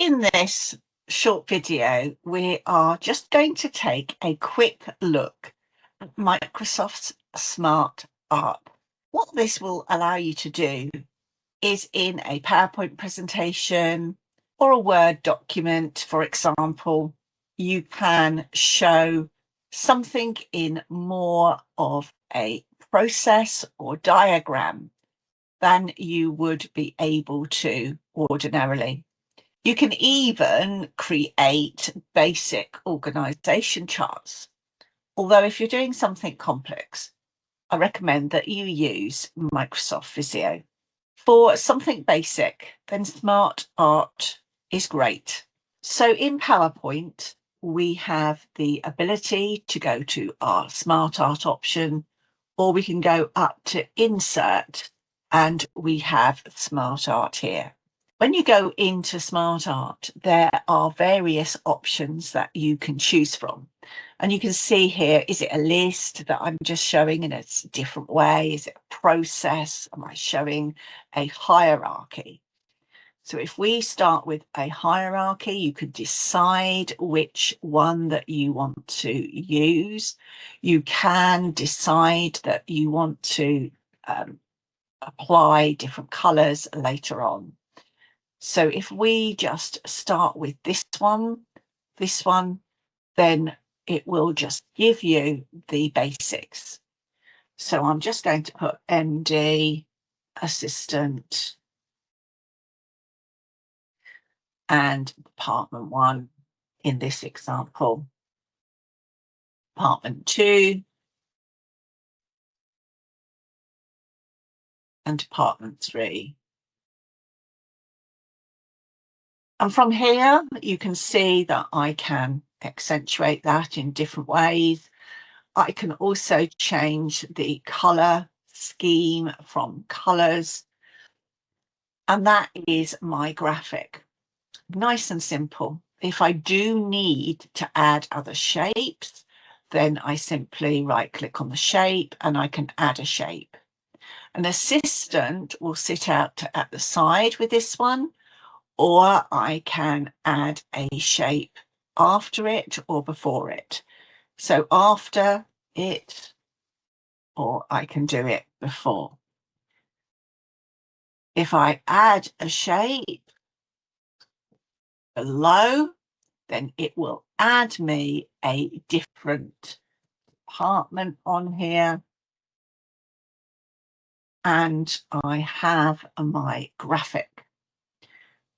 In this short video, we are just going to take a quick look at Microsoft's SmartArt. What this will allow you to do is in a PowerPoint presentation or a Word document, for example, you can show something in more of a process or diagram than you would be able to ordinarily. You can even create basic organization charts. Although if you're doing something complex, I recommend that you use Microsoft Visio. For something basic, then SmartArt is great. So in PowerPoint, we have the ability to go to our SmartArt option, or we can go up to Insert, and we have SmartArt here. When you go into SmartArt, there are various options that you can choose from. And you can see here, is it a list that I'm just showing in a different way? Is it a process? Am I showing a hierarchy? So if we start with a hierarchy, you could decide which one that you want to use. You can decide that you want to apply different colors later on. So if we just start with this one, then it will just give you the basics. So I'm just going to put MD, assistant, and department 1 in this example, department 2, and department 3. And from here, you can see that I can accentuate that in different ways. I can also change the color scheme from colors. And that is my graphic. Nice and simple. If I do need to add other shapes, then I simply right-click on the shape and I can add a shape. An assistant will sit out at the side with this one, or I can add a shape after it or before it. So after it, or I can do it before. If I add a shape below, then it will add me a different department on here. And I have my graphic.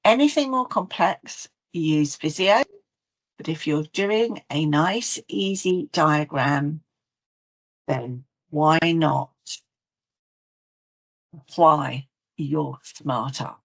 Anything more complex, use Visio. But if you're doing a nice, easy diagram, then why not apply your SmartArt?